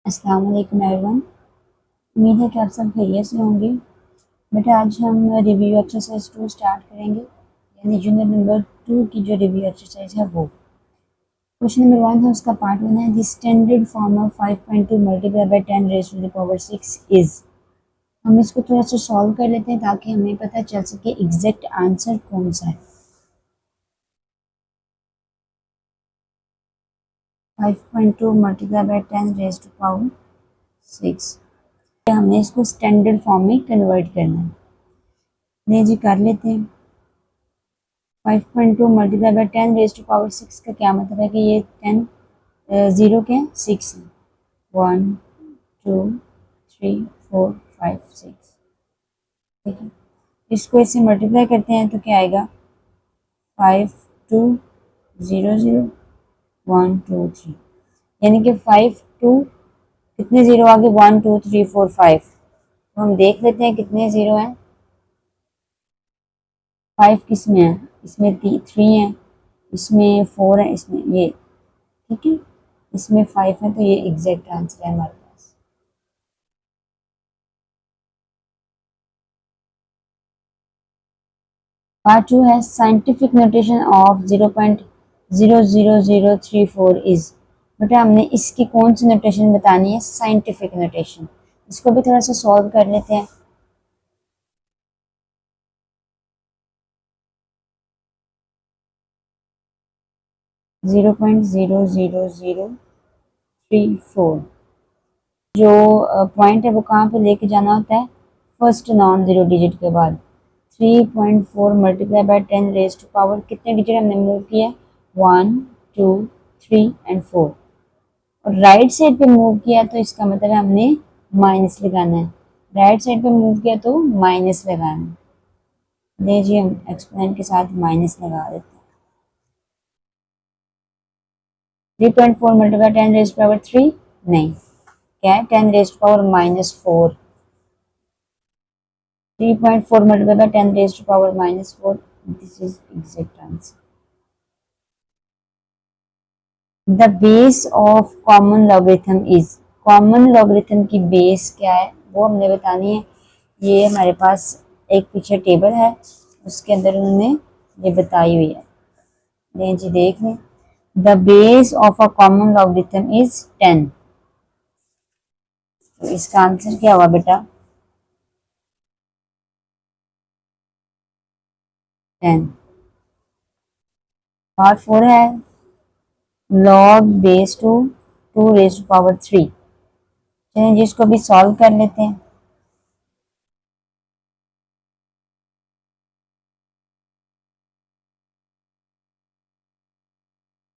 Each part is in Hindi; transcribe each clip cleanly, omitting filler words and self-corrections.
अस्सलाम वालेकुम एवरीवन। उम्मीद है कि आप सब खैरियत से होंगे। बेटा आज हम रिव्यू एक्सरसाइज 2 स्टार्ट करेंगे, यानी यूनिट नंबर 2 की जो रिव्यू एक्सरसाइज है वो। क्वेश्चन नंबर 1 है, उसका पार्ट 1 है, the standard form of 5.2 multiply by 10 raise to the power 6 is. हम इसको थोड़ा सा सॉल्व कर लेते हैं ताकि हमें पता चल सके एग्जैक्ट आंसर कौन सा है। 5.2 multiply by 10 raise to power 6, हमने इसको स्टैंडर्ड फॉर्म में कन्वर्ट करना है। नहीं जी, कर लेते हैं। 5.2 multiply by 10 raise to power 6 का क्या मतलब है कि ये 10 ज़ीरो के 6 है। 1 2 3 4 5 6, ठीक है। इसको इससे मल्टीप्लाई करते हैं तो क्या आएगा, 5 2 0 0 1 2 3, यानी कि 5 2 कितने ज़ीरो आगे, 1 2 3 4 5। तो हम देख लेते हैं कितने ज़ीरो हैं। 5 किस में है, इसमें 3 है, इसमें 4 है, इसमें ये, ठीक है, इसमें 5 है, तो ये एग्जैक्ट आंसर है हमारे पास। पार्ट 2 है, साइंटिफिक नोटेशन ऑफ 0.00034 इज। बेटा हमने इसकी कौन सी नोटेशन बतानी है, साइंटिफिक नोटेशन। इसको भी थोड़ा सा सॉल्व कर लेते हैं। Zero point zero zero zero three four, जो पॉइंट है वो कहाँ पे लेके जाना होता है, फर्स्ट नॉन जीरो डिजिट के बाद। 3.4 multiply by 10 raise to power, कितने डिजिट हमने मूव किया, 1 2 3 एंड 4, और राइट साइड पे मूव किया तो इसका मतलब है हमने माइनस लगाना है। राइट साइड पे मूव किया तो माइनस लगाना है। लीजिए हम एक्सपोनेंट के साथ माइनस लगा देते हैं। 3.4 मल्टीप्लाई 10 रेज पावर 3, नहीं, क्या है, 10 raise power -4। 3.4 multiply by 10 raise power -4, this is exact answer. The base of common logarithm is, common logarithm की बेस क्या है वो हमने बतानी है। ये हमारे पास एक पीछे टेबल है, उसके अंदर उन्होंने ये बताई हुई है, लें जी देख लें। The base of a common logarithm is 10, तो इसका आंसर क्या हुआ बेटा, 10। पार्ट 4 है, log base to 2 raise power 3। चलिए जिसको भी सॉल्व कर लेते हैं।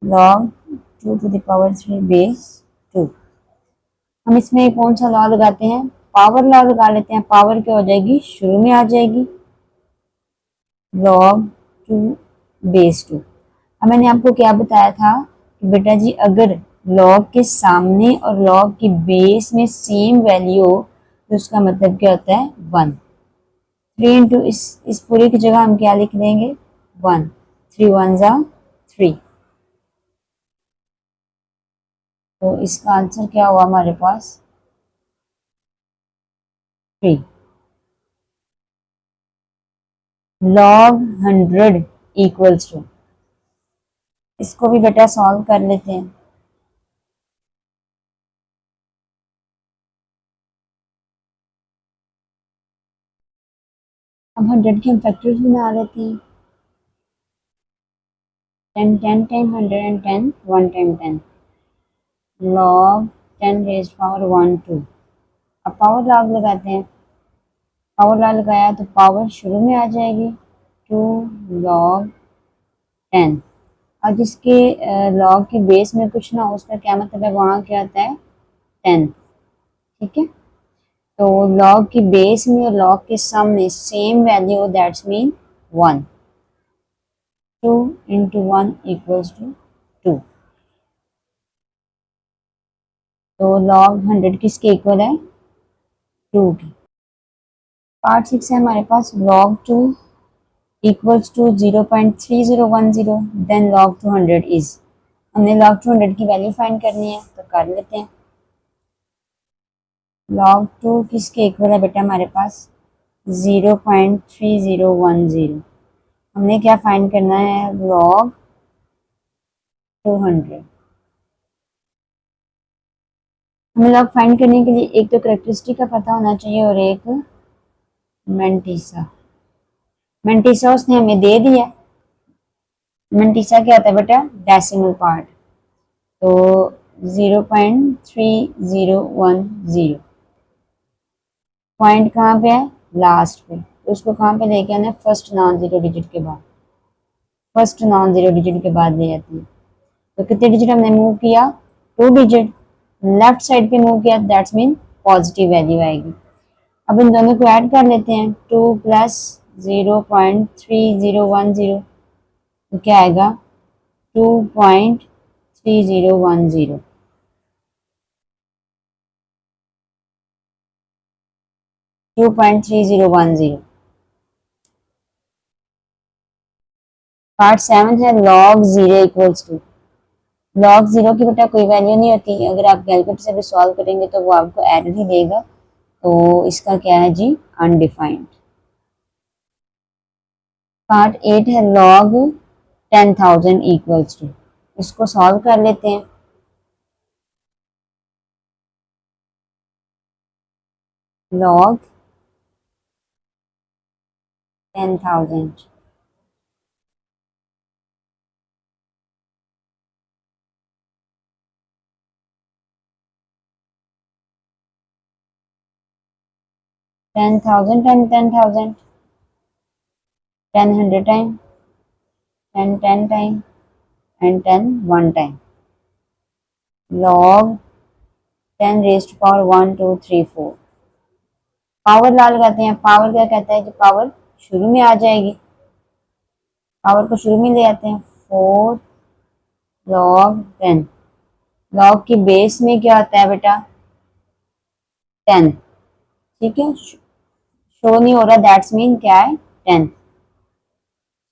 Log 2 to the power 3 base 2, हम इसमें कौन सा लॉ लगाते हैं, पावर लॉ लगा लेते हैं। पावर क्या हो जाएगी, शुरू में आ जाएगी, लॉग 2 बेस 2। अब मैंने आपको क्या बताया था कि बेटा जी अगर लॉग के सामने और लॉग की बेस में सेम वैल्यू हो तो उसका मतलब क्या होता है, 1। 3 इंटू इस पूरे की जगह हम क्या लिख देंगे, 1। 3 1 जा 3, तो इसका आंसर क्या हुआ हमारे पास, 3। लॉग 100 इक्वल्स टू, इसको भी बेटा सॉल्व कर लेते हैं। अब 100 के हम फैक्टर्स बना लेते हैं। 10 10 time 100 and 10 1 time 10, log 10 rays power 1 2। अब पावर लॉग लगाते हैं। पावर लॉग लगाया तो पावर शुरू में आ जाएगी, 2 लॉग 10। अब जिसके लॉग के बेस में कुछ ना हो उसका क्या मतलब है, वहाँ क्या आता है, 10, ठीक है। तो लॉग की बेस में और लॉग के सम में same value, that's mean 1। 2 into 1 equals to 2, तो लॉग 100 किसके इक्वल है, 2 की। पार्ट 6 है हमारे पास, log 2 equals to 0.3010, then log 200 is. हमने लॉग 200 की वैल्यू फाइंड करनी है तो कर लेते हैं। log 2 किसके इक्वल है बेटा हमारे पास 0.3010। हमने क्या फाइंड करना है log 200। हमें log फाइंड करने के लिए एक तो करेक्टरिस्टिक का पता होना चाहिए और एक मेंटिसा। मेंटिसा उसने हमें दे दिया। मेंटिसा क्या होता है बेटा डेसिमल पार्ट, तो 0.3010 पॉइंट कहाँ पे है लास्ट पे, तो उसको कहाँ पे लेके आना है फर्स्ट नॉन जीरो डिजिट के बाद, फर्स्ट नॉन जीरो डिजिट के बाद ले जाती है। तो कितने डिजिट हमने मूव किया 2 डिजिट, लेफ्ट साइड पे मूव किया दैट्स मीन पॉजिटिव वैल्यू आएगी। अब इन दोनों को ऐड कर लेते हैं 2 प्लस 0.3010, तो क्या आएगा 2.3010। 2.3010। पार्ट 7 है log 0 इक्वल्स टू। log 0 की बेटा कोई वैल्यू नहीं होती, अगर आप कैलकुलेटर से भी सॉल्व करेंगे तो वो आपको एरर ही देगा, तो इसका क्या है जी अनडिफाइंड। पार्ट 8 है log 10,000 इक्वल्स टू। इसको सॉल्व कर लेते हैं। log 10,000 10,000 10 10,000 10 100 time 10 10 time and 10 1 time log 10 raised to power 1 2 3 4। Power ला लगाते हैं। पावर क्या कहता है कि पावर शुरू में आ जाएगी, पावर को शुरू में ले आते हैं 4 log 10। log की बेस में क्या होता है बेटा 10, ठीक है, शो नहीं हो रहा दैट्स मीन क्या है 10,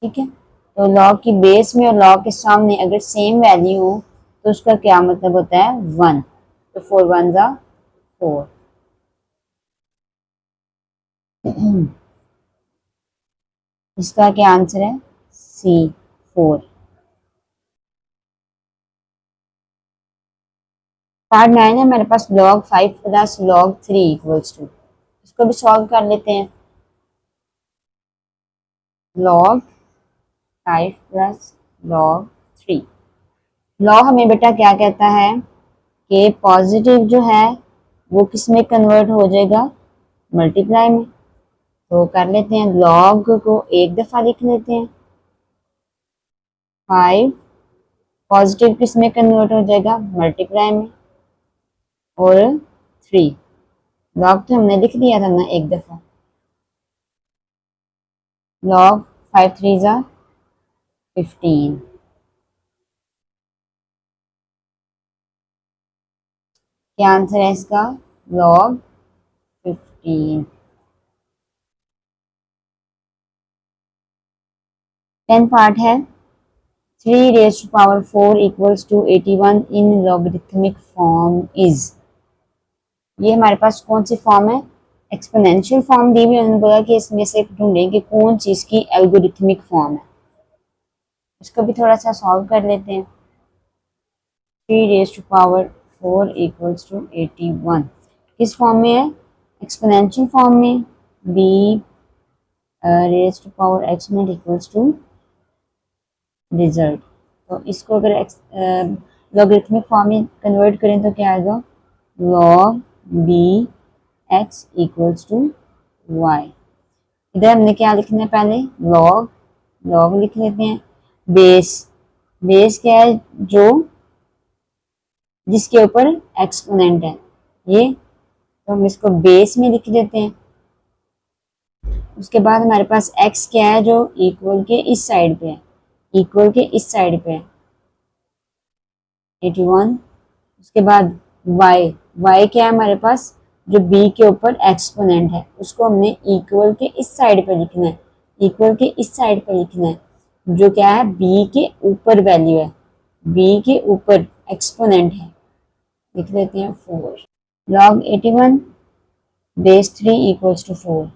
ठीक है। तो log की बेस में और log के सामने अगर सेम वैल्यू हो तो उसका क्या मतलब होता है 1, तो 4 1 जा 4। इसका क्या आंसर है सी 4। पार्ट 9 है मेरे पास log 5 plus log 3 equals to. इसको भी सॉल्व कर लेते हैं। log 5 plus log 3। लॉ हमें बेटा क्या कहता है कि पॉजिटिव जो है वो किस में कन्वर्ट हो जाएगा मल्टीप्लाई में। तो कर लेते हैं log को एक दफा लिख लेते हैं, 5 पॉजिटिव किस में कन्वर्ट हो जाएगा मल्टीप्लाई में, और 3 log तो हमने लिख दिया था ना एक दफा। log 5 3 जा 15। क्या आंसर है इसका log 15। 10 पार्ट है 3 raised to power 4 equals to 81 in logarithmic form is। ये हमारे पास कौन सी फॉर्म है एक्सपोनेंशियल फॉर्म दी हुई। उन्होंने बोला कि इसमें से ढूंढें कि कौन चीज की एल्गोरिथमिक फॉर्म है। इसको भी थोड़ा सा सॉल्व कर लेते हैं। 3 raised to power 4 equals to 81 किस फॉर्म में है एक्सपोनेंशियल फॉर्म में, b raised to power exponent equals to result. तो इसको अगर लॉगरिथमिक फॉर्म में कन्वर्ट करें तो क्या आएगा log b x equals to y। इधर हमने क्या लिखना है पहले log, log लिख लेते हैं। बेस, बेस क्या है जो जिसके ऊपर एक्सपोनेंट है ये, तो हम इसको बेस में लिख देते हैं। उसके बाद हमारे पास x क्या है जो इक्वल के इस साइड पे है, इक्वल के इस साइड पे है 81। उसके बाद y, y क्या है हमारे पास जो b के ऊपर एक्सपोनेंट है उसको हमने इक्वल के इस साइड पे लिखना है, इक्वल के इस साइड पे लिखना है जो क्या है b के ऊपर वैल्यू है, b के ऊपर एक्सपोनेंट है, लिख लेते हैं 4 log 81 बेस 3 इक्वल्स टू 4,